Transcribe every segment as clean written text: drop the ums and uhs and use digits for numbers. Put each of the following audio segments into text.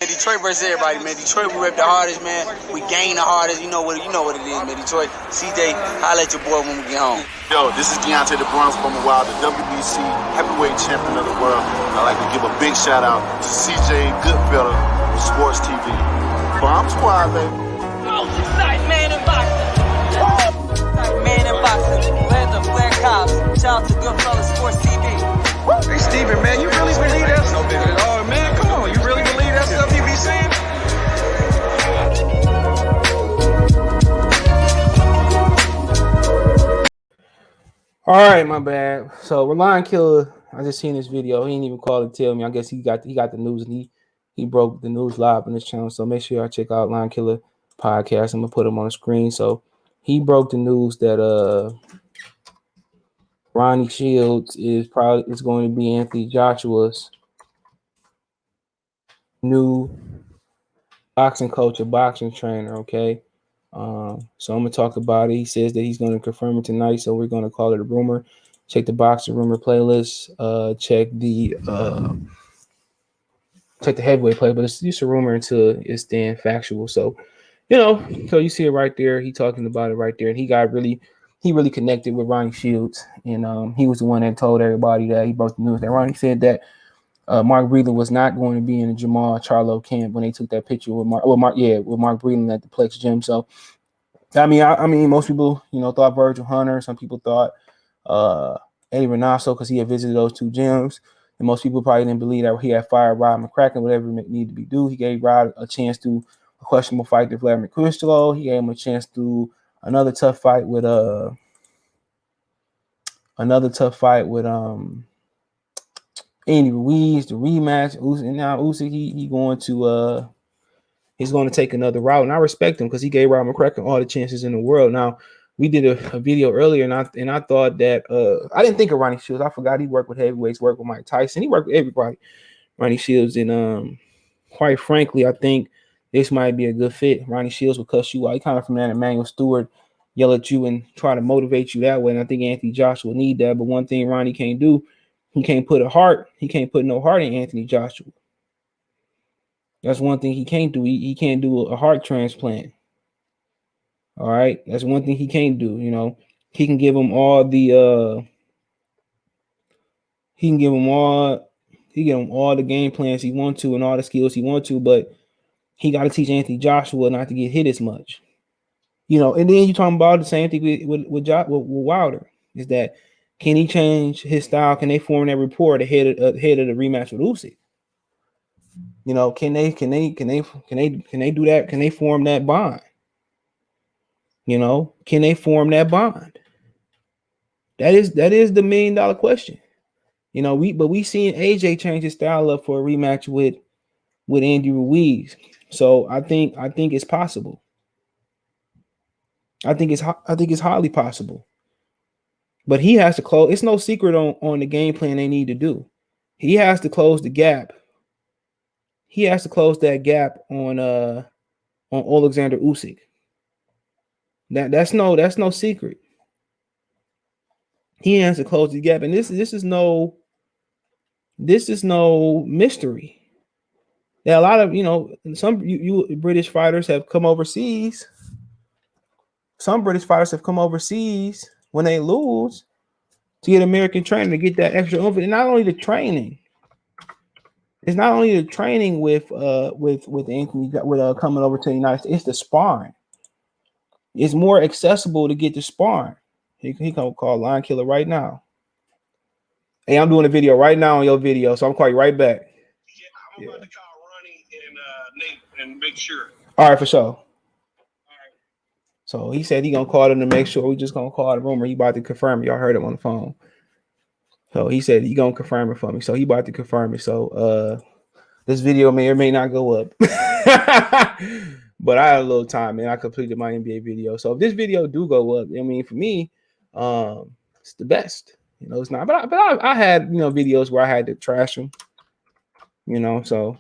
Detroit versus everybody, man. Detroit, we rep the hardest, man. We gain the hardest. You know what it is, man. Detroit, CJ, holla at your boy when we get home. Yo, this is Deontay the Bronx from the Wild, the WBC heavyweight champion of the world. I'd like to give a big shout out to CJ Goodfellow from Sports TV. Bomb Squad, baby. Most exciting man in boxing. Exciting man in boxing. Land of Flair Cops. Shout out to Goodfellow Sports TV. Hey, Steven, man, you really believe that stuff? Oh, man, come on. You really believe that stuff you be saying? All right, my bad. So Reliant Killer, I just seen this video. He didn't even call to tell me. I guess he got the news and he broke the news live on this channel. So make sure y'all check out Lion Killer podcast. I'm gonna put him on the screen. So he broke the news that Ronnie Shields is going to be Anthony Joshua's new boxing coach or boxing trainer. Okay. So I'm gonna talk about it. He says that he's going to confirm it tonight, so we're going to call it a rumor. Check the boxing rumor playlist. Check the heavyweight play, but it's just a rumor until it's then factual. So, so you see it right there. He talking about it right there, and he really connected with Ronnie Shields, and he was the one that told everybody that he broke the news that Ronnie said that Mark Breeden was not going to be in the Jamal Charlo camp when they took that picture with Mark Breeden at the Plex gym. So, I mean, most people, thought Virgil Hunter. Some people thought Eddie Renasso because he had visited those two gyms. And most people probably didn't believe that he had fired Rod McCracken, whatever it needed to be due. He gave Rod a chance to a questionable fight with Vladimir Klitschko. He gave him a chance to another tough fight with Andy Ruiz, the rematch. And now Usyk, he's going to take another route, and I respect him because he gave Rod McCracken all the chances in the world. Now, we did a video earlier, and I thought that I didn't think of Ronnie Shields. I forgot he worked with heavyweights, worked with Mike Tyson. He worked with everybody, Ronnie Shields, and quite frankly, I think this might be a good fit. Ronnie Shields will cuss you out. He kind of from that Emmanuel Stewart, yell at you and try to motivate you that way. And I think Anthony Joshua will need that. But one thing Ronnie can't do, he can't put no heart in Anthony Joshua. That's one thing he can't do. He can't do a heart transplant. All right, that's one thing he can't do. He can give him all the the game plans he wants to and all the skills he wants to, but he got to teach Anthony Joshua not to get hit as much. And then you talking about the same thing with Wilder, is that can he change his style? Can they form that rapport ahead of the rematch with Usyk? Can they do that? Can they form that bond? Can they form that bond? That is the $1 million question. We seen AJ change his style up for a rematch with Andy Ruiz. So I think it's possible. I think it's highly possible. But he has to close. It's no secret on the game plan they need to do. He has to close the gap. He has to close that gap on Alexander Usyk. That's no secret. He has to close the gap, and this is no mystery. There are a lot of some British fighters have come overseas. Some British fighters have come overseas when they lose to get American training to get that extra oomph. And not only the training, it's not only the training with Anthony coming over to the United States. It's the sparring. It's more accessible to get the sparring. He can call Lion Killer right now. Hey, I'm doing a video right now on your video, so I'm calling you right back. Yeah, I'm about to call Ronnie and Nate and make sure. All right, for sure. All right. So he said he gonna call them to make sure. We just gonna call the rumor. He about to confirm. Y'all heard him on the phone. So he said he gonna confirm it for me. So he about to confirm it. So this video may or may not go up. But I had a little time, man. I completed my NBA video. So if this video do go up, I mean, for me, it's the best. It's not. But I had videos where I had to trash them. So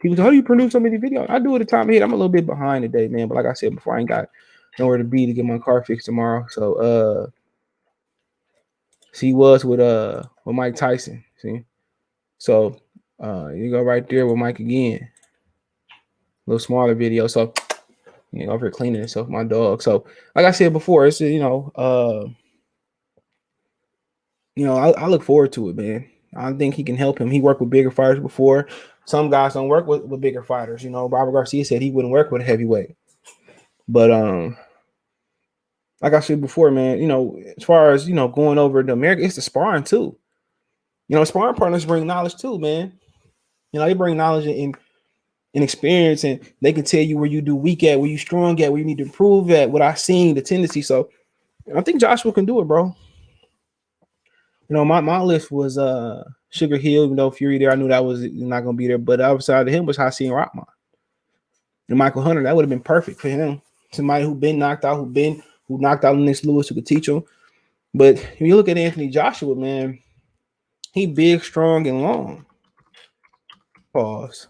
people say, how do you produce so many videos? I do it at the time of hit. I'm a little bit behind today, man. But like I said before, I ain't got nowhere to be to get my car fixed tomorrow. So he was with Mike Tyson. See, so you go right there with Mike again. little smaller video. So over here cleaning himself, my dog. So like I said before, it's I look forward to it, man. I think he can help him. He worked with bigger fighters before. Some guys don't work with bigger fighters. Robert Garcia said he wouldn't work with a heavyweight. But like I said before, man, as far as going over to America, it's the sparring too. Sparring partners bring knowledge too, man. They bring knowledge and experience, and they can tell you where you do weak at, where you strong at, where you need to improve at, what I seen, the tendency. So I think Joshua can do it, bro. My list was Sugar Hill, even though Fury there, I knew that was not gonna be there. But outside of him was Hakeem Rahman and Michael Hunter. That would have been perfect for him. Somebody who been knocked out, who knocked out Lennox Lewis, who could teach him. But if you look at Anthony Joshua, man, he big, strong, and long. Pause.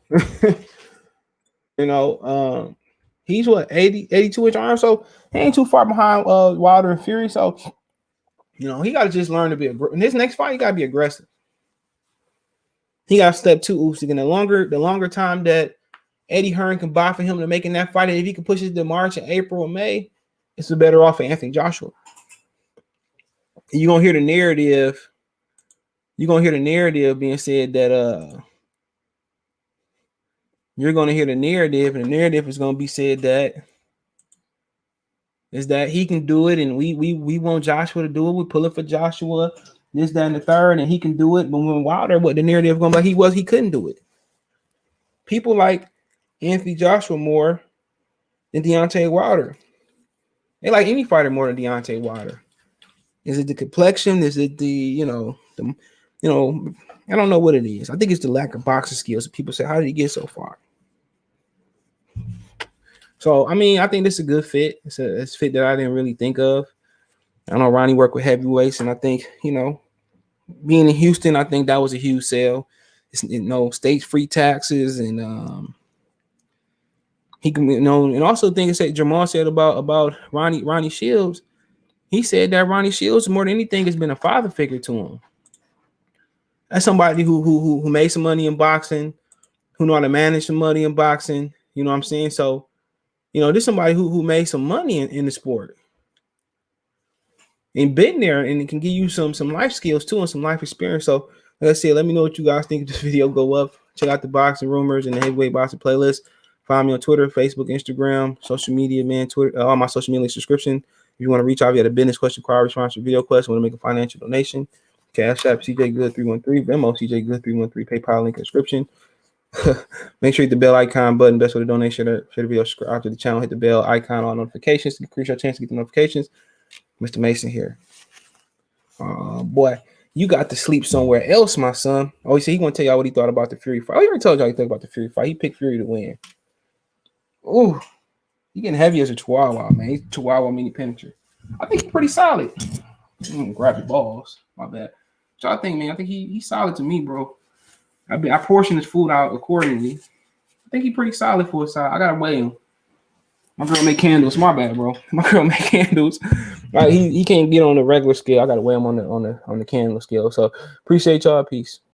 He's 82-inch arm, so he ain't too far behind Wilder and Fury. So he got to just learn to be in this next fight. He got to be aggressive. He got to step two Usyk, and the longer time that Eddie Hearn can buy for him to making that fight, and if he can push it to March and April and May, it's the better off for Anthony Joshua. And you're gonna hear the narrative. You're gonna hear the narrative being said that you're gonna hear the narrative, and the narrative is gonna be said that he can do it, and we want Joshua to do it. We pull it for Joshua, this, that, and the third, and he can do it. But when Wilder, what the narrative going to be, he couldn't do it. People like Anthony Joshua more than Deontay Wilder. They like any fighter more than Deontay Wilder. Is it the complexion? Is it the I don't know what it is. I think it's the lack of boxing skills. People say, how did he get so far? So, I think this is a good fit. It's a fit that I didn't really think of. I know Ronnie worked with heavyweights, and I think, being in Houston, I think that was a huge sell. It's, state-free taxes, and he can, and also things that Jamal said about Ronnie Shields. He said that Ronnie Shields, more than anything, has been a father figure to him. That's somebody who made some money in boxing, who know how to manage some money in boxing. You know what I'm saying? So, this is somebody who made some money in the sport and been there, and it can give you some life skills too and some life experience. So, like I said, let me know what you guys think of this video. Go up, check out the boxing rumors and the heavyweight boxing playlist. Find me on Twitter, Facebook, Instagram, social media, man. Twitter, all my social media subscription. If you want to reach out, you had a business question, card response, or video question, want to make a financial donation. Cash App CJ Good 313, Venmo CJ Good 313, PayPal link description. Make sure you hit the bell icon button. Best way to donate. Share the video, subscribe to the channel, hit the bell icon, all notifications to increase your chance to get the notifications. Mr. Mason here. Boy, you got to sleep somewhere else, my son. Oh, he said he want to tell y'all what he thought about the Fury fight. Oh, he already told y'all he thought about the Fury fight. He picked Fury to win. Ooh, he getting heavy as a chihuahua, man. He's chihuahua mini penetrator. I think he's pretty solid. Grab your balls. My bad. So I think, man, I think he's solid to me, bro. I portion his food out accordingly. I think he's pretty solid for his size. I gotta weigh him. My girl make candles. My bad, bro. My girl make candles. Right, he can't get on the regular scale. I gotta weigh him on the candle scale. So appreciate y'all. Peace.